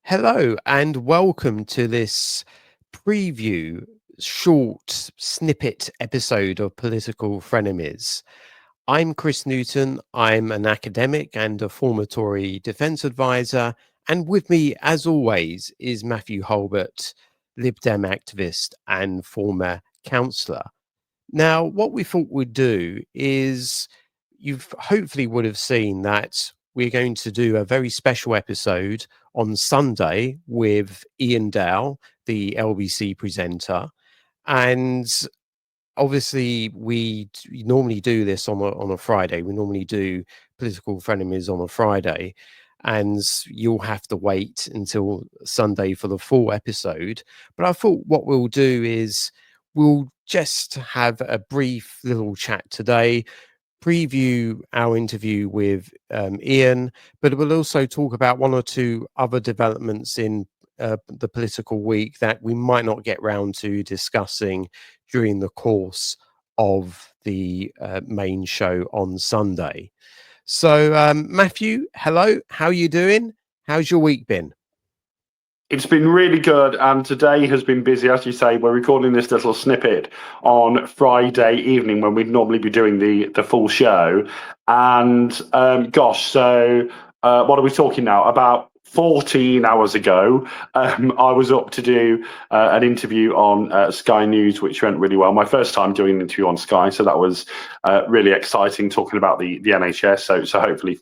Hello and welcome to this preview short snippet episode of Political Frenemies. I'm Chris Newton. I'm an academic and a former Tory defence advisor. And with me, as always, is Mathew Hulbert, Lib Dem activist and former councillor. Now, what we thought we'd do is you've hopefully would have seen that we're going to do a very special episode on Sunday with Iain Dale, the LBC presenter. And obviously, we normally do this on a Friday. We normally do Political Frenemies on a Friday. And you'll have to wait until Sunday for the full episode. But I thought what we'll do is we'll just have a brief little chat today, preview our interview with Iain, but we'll also talk about one or two other developments in the political week that we might not get round to discussing during the course of the main show on Sunday. So, Mathew, hello. How are you doing? How's your week been? It's been really good, and today has been busy. As you say, we're recording this little snippet on Friday evening when we'd normally be doing the full show. And so what are we talking now? About 14 hours ago, I was up to do an interview on Sky News, which went really well. My first time doing an interview on Sky, so that was really exciting, talking about the NHS. So hopefully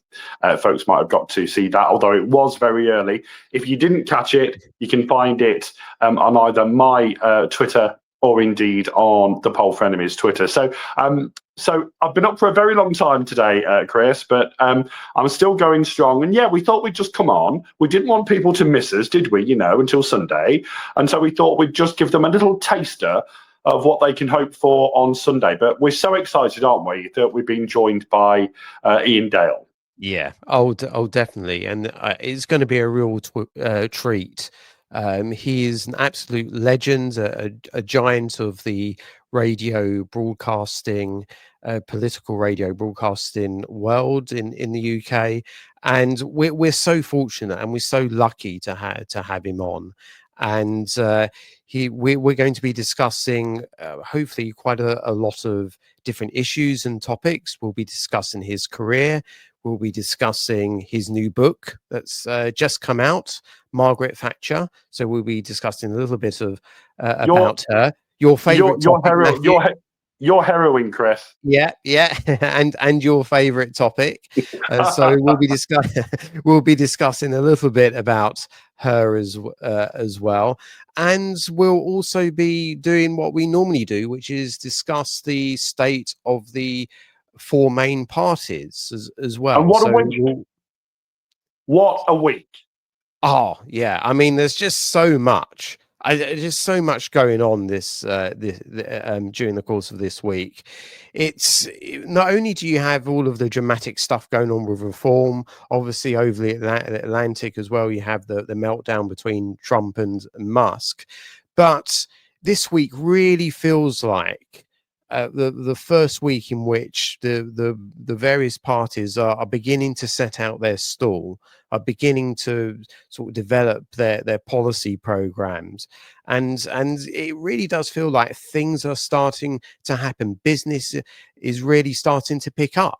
folks might have got to see that, although it was very early. If you didn't catch it, you can find it on either my Twitter or indeed on the Poll Frenemies Twitter. So I've been up for a very long time today, Chris, but I'm still going strong. And yeah, we thought we'd just come on. We didn't want people to miss us, did we, until Sunday. And so we thought we'd just give them a little taster of what they can hope for on Sunday. But we're so excited, aren't we, that we've been joined by Iain Dale. Yeah, definitely. And it's going to be a real treat. He is an absolute legend, a giant of the radio broadcasting, political radio broadcasting world in the UK, and we're so fortunate and we're so lucky to have him on. And we're going to be discussing hopefully quite a lot of different issues and topics. We'll be discussing his career. We'll be discussing his new book that's just come out, Margaret Thatcher. So we'll be discussing a little bit of about her. Your favourite topic, your heroine, Chris. Yeah, and your favourite topic. So we'll be discussing a little bit about her as well, and we'll also be doing what we normally do, which is discuss the state of the four main parties as well. And what a week! Oh yeah, I mean, there's just so much. Just so much going on during the course of this week. It's not only do you have all of the dramatic stuff going on with reform, obviously over the Atlantic as well. You have the meltdown between Trump and Musk, but this week really feels like the first week in which the various parties are beginning to set out their stall, are beginning to sort of develop their policy programs, and it really does feel like things are starting to happen. Business is really starting to pick up.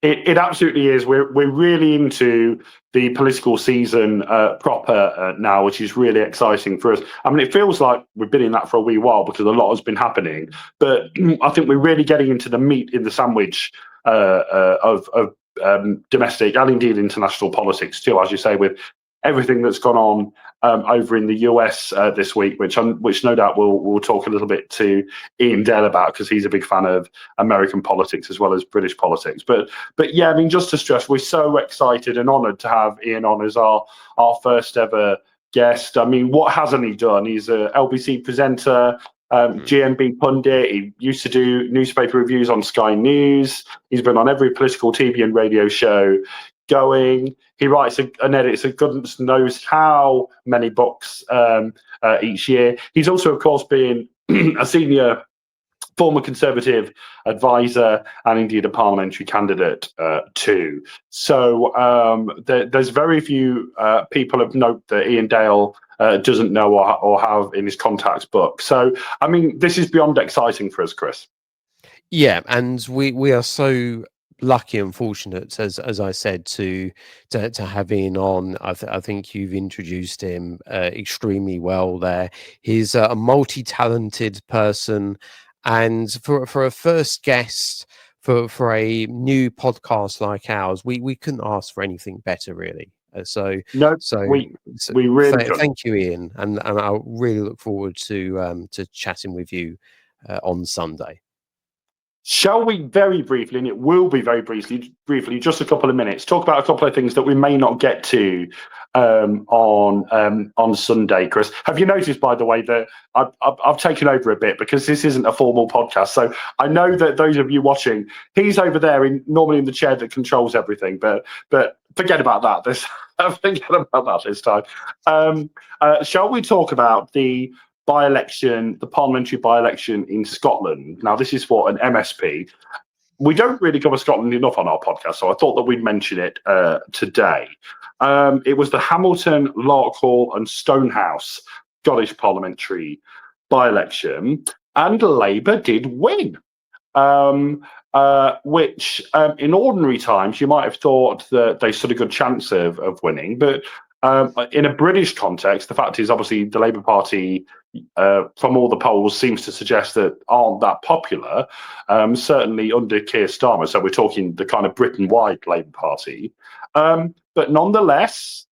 It absolutely is. We're really into the political season proper now, which is really exciting for us. I mean, it feels like we've been in that for a wee while because a lot has been happening. But I think we're really getting into the meat in the sandwich of domestic and indeed international politics too, as you say, with everything that's gone on over in the US this week, which no doubt we'll talk a little bit to Iain Dale about, because he's a big fan of American politics as well as British politics. But yeah, I mean, just to stress, we're so excited and honoured to have Iain on as our first ever guest. I mean, what hasn't he done? He's a LBC presenter, GMB pundit. He used to do newspaper reviews on Sky News. He's been on every political TV and radio show going. He writes and edits a goodness knows how many books each year. He's also, of course, been a senior former Conservative advisor, and indeed a parliamentary candidate too. So there's very few people of note that Iain Dale doesn't know or have in his contacts book. So, I mean, this is beyond exciting for us, Chris. Yeah, and we are so lucky and fortunate, as I said, to have Ian on. I think you've introduced him extremely well there. He's a multi-talented person, and for a first guest for a new podcast like ours, we couldn't ask for anything better, really. No, So, we really could. thank you, Ian, and I really look forward to chatting with you on Sunday. Shall we very briefly, and it will be very briefly, just a couple of minutes, talk about a couple of things that we may not get to on Sunday, Chris? Have you noticed, by the way, that I've taken over a bit because this isn't a formal podcast? So I know that those of you watching, he's over there, normally in the chair that controls everything, but forget about that. Forget about that this time. Shall we talk about the by-election, the parliamentary by-election in Scotland? Now, this is for an MSP. We don't really cover Scotland enough on our podcast, so I thought that we'd mention it today. It was the Hamilton, Larkhall and Stonehouse Scottish parliamentary by-election, and Labour did win. Which in ordinary times you might have thought that they stood a good chance of winning, but in a British context, the fact is obviously the Labour Party, from all the polls, seems to suggest that aren't that popular, certainly under Keir Starmer. So we're talking the kind of Britain-wide Labour Party. But nonetheless,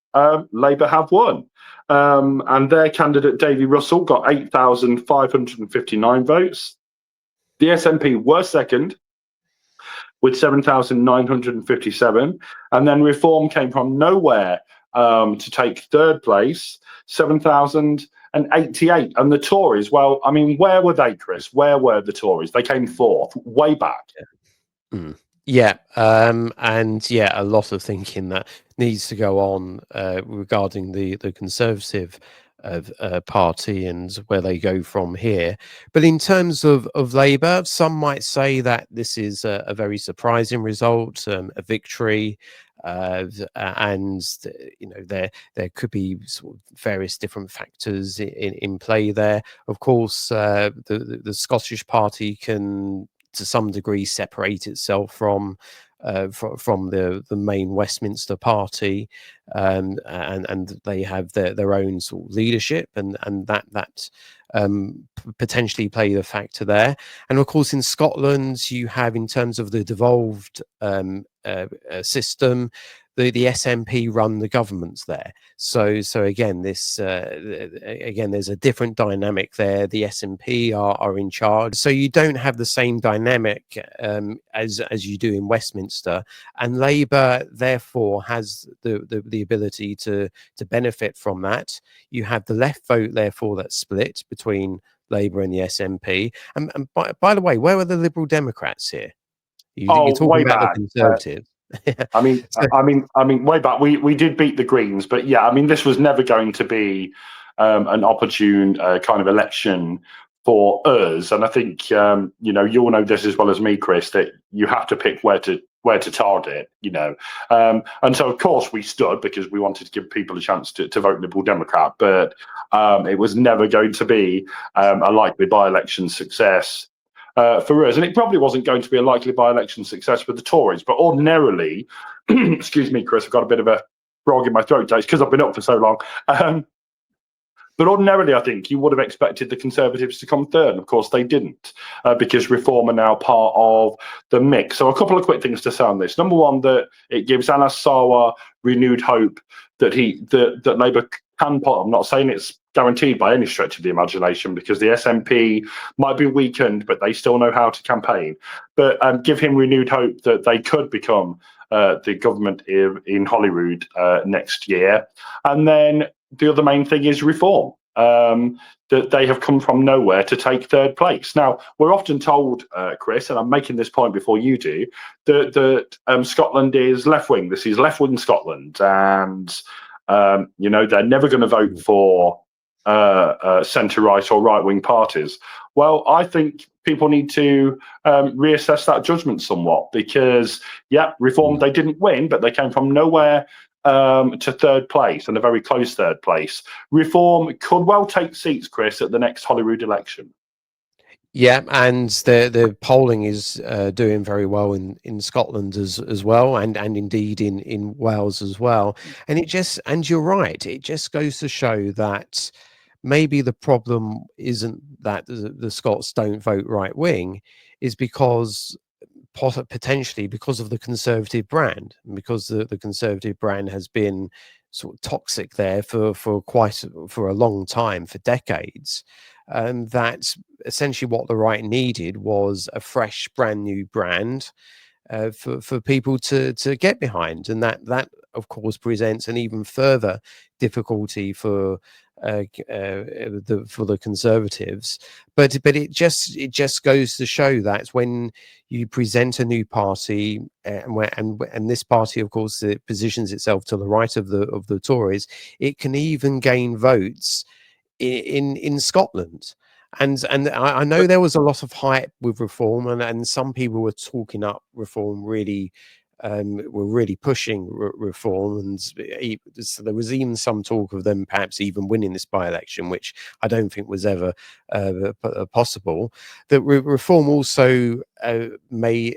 Labour have won. And their candidate, Davy Russell, got 8,559 votes. The SNP were second with 7,957. And then Reform came from nowhere to take third place, 7,088. And the Tories, well, I mean, where were they, Chris? Where were the Tories? They came fourth, way back. Yeah, and yeah, a lot of thinking that needs to go on regarding the Conservative party and where they go from here. But in terms of Labour, some might say that this is a very surprising result, a victory. And you know, there could be sort of various different factors in play there. Of course, the Scottish Party can, to some degree, separate itself from the main Westminster Party, and they have their own sort of leadership, and that potentially play a factor there. And of course, in Scotland, you have, in terms of the devolved system, the SNP run the governments there. So again, this again, there's a different dynamic there. The SNP are in charge, so you don't have the same dynamic as you do in Westminster. And Labour therefore has the ability to benefit from that. You have the left vote, therefore, that's split between Labour and the SNP. And by the way, where were the Liberal Democrats here? You're talking way about back. the Conservatives. I mean, way back we did beat the Greens, but yeah, I mean, this was never going to be an opportune kind of election for us. And I think you'll know this as well as me, Chris, that you have to pick where to target. And so of course we stood because we wanted to give people a chance to vote Liberal Democrat, but it was never going to be a likely by-election success for us, and it probably wasn't going to be a likely by-election success for the Tories. But ordinarily, excuse me, Chris, I've got a bit of a frog in my throat today because I've been up for so long. But ordinarily, I think you would have expected the Conservatives to come third. And of course, they didn't, because Reform are now part of the mix. So a couple of quick things to say on this. Number one, that it gives Anas Sarwar renewed hope that that Labour can put. I'm not saying it's guaranteed by any stretch of the imagination, because the SNP might be weakened, but they still know how to campaign. But give him renewed hope that they could become the government in Holyrood next year. And then the other main thing is Reform, that they have come from nowhere to take third place. Now, we're often told, Chris, and I'm making this point before you do, that Scotland is left-wing. This is left-wing Scotland. And, they're never going to vote for centre-right or right-wing parties. Well, I think people need to reassess that judgment somewhat because, yeah, Reform, they didn't win, but they came from nowhere to third place and a very close third place. Reform could well take seats, Chris, at the next Holyrood election. Yeah, and the polling is doing very well in Scotland as well, and indeed in Wales as well. And you're right, it just goes to show that maybe the problem isn't that the Scots don't vote right wing, is because potentially because of the Conservative brand, because the Conservative brand has been sort of toxic there for a long time, for decades. That essentially what the right needed was a fresh, brand new brand for people to get behind, and that of course presents an even further difficulty for the Conservatives. But it just goes to show that when you present a new party, and this party, of course, it positions itself to the right of the Tories, it can even gain votes in Scotland. And I know there was a lot of hype with Reform, and some people were talking up Reform really, were really pushing Reform, and so there was even some talk of them perhaps even winning this by-election, which I don't think was ever possible. That Reform also may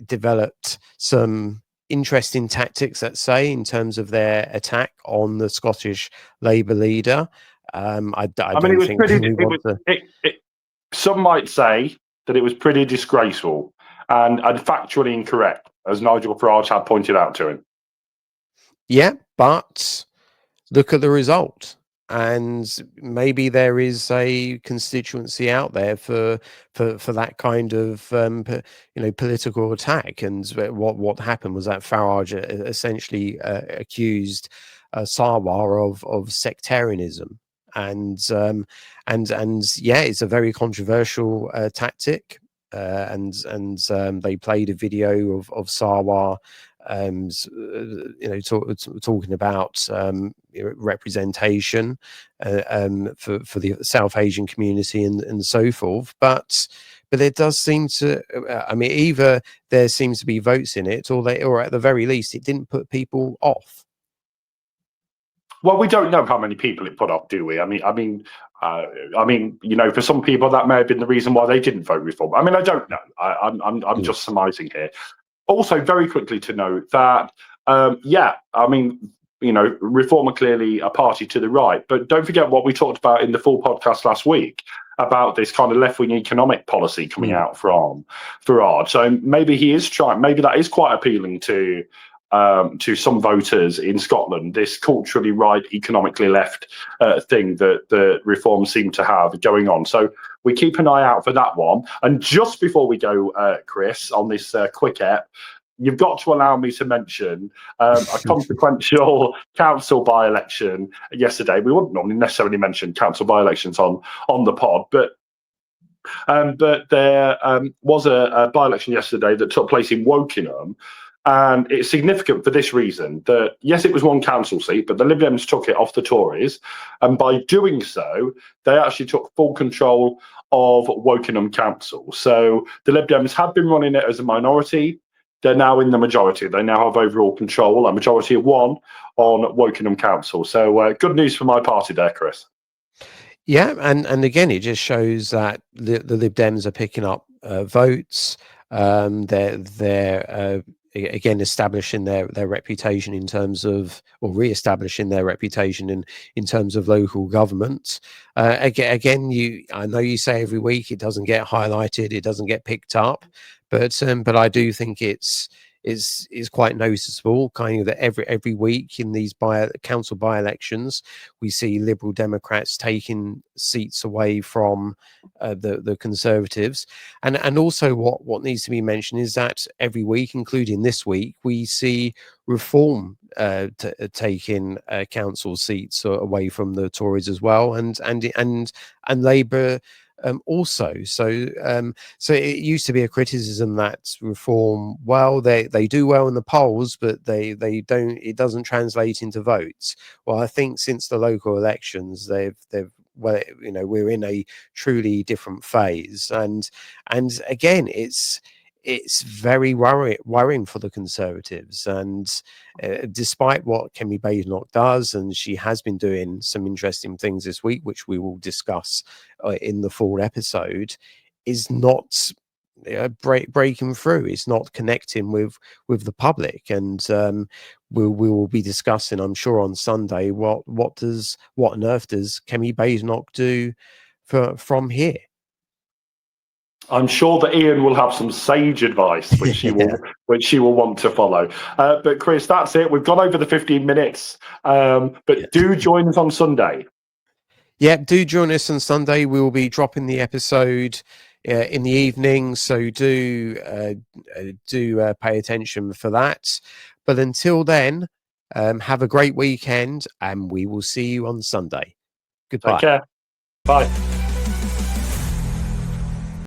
developed some interesting tactics, let's say, in terms of their attack on the Scottish Labour leader. I mean, it was pretty. Some might say that it was pretty disgraceful and factually incorrect, as Nigel Farage had pointed out to him. Yeah, but look at the result. And maybe there is a constituency out there for that kind of political attack. And what happened was that Farage essentially accused Sarwar of sectarianism, and yeah, it's a very controversial tactic. And they played a video of Sarwar talking about representation for the South Asian community and so forth, but it does seem to I mean, either there seems to be votes in it, or at the very least it didn't put people off. Well, we don't know how many people it put off, do we? I mean, for some people that may have been the reason why they didn't vote Reform. I mean, I don't know. I'm just surmising here. Also, very quickly to note that, Reform are clearly a party to the right, but don't forget what we talked about in the full podcast last week about this kind of left-wing economic policy coming out from Farage. So maybe he is trying. Maybe that is quite appealing to some voters in Scotland. This culturally right, economically left thing that the Reform seem to have going on. So we keep an eye out for that one. And just before we go, Chris, on this quick ep, you've got to allow me to mention a consequential council by-election yesterday. We wouldn't normally necessarily mention council by-elections on the pod, but there was a by-election yesterday that took place in Wokingham. And it's significant for this reason that, yes, it was one council seat, but the Lib Dems took it off the Tories. And by doing so, they actually took full control of Wokingham Council. So the Lib Dems had been running it as a minority. They're now in the majority. They now have overall control, a majority of one on Wokingham Council. So good news for my party there, Chris. Yeah, and again, it just shows that the Lib Dems are picking up votes. They're again establishing their reputation in terms of, or re-establishing their reputation in terms of local government. Again, I know you say every week it doesn't get highlighted, it doesn't get picked up, but I do think is quite noticeable, kind of, that every week in these council by-elections we see Liberal Democrats taking seats away from the Conservatives, and also what needs to be mentioned is that every week, including this week, we see Reform taking council seats away from the Tories as well, and Labour also. So it used to be a criticism that Reform, well, they do well in the polls, but they don't. It doesn't translate into votes. Well, I think since the local elections, they've well, we're in a truly different phase, and again, it's very worrying for the Conservatives. And despite what Kemi Badenoch does, and she has been doing some interesting things this week, which we will discuss in the full episode, is not breaking through. It's not connecting with the public. And we will be discussing, I'm sure, on Sunday what on earth does Kemi Badenoch do from here. I'm sure that Iain will have some sage advice, which she will want to follow. But Chris, that's it. We've gone over the 15 minutes. But do join us on Sunday. Yeah, do join us on Sunday. We will be dropping the episode in the evening, so do pay attention for that. But until then, have a great weekend, and we will see you on Sunday. Goodbye. Take care. Bye.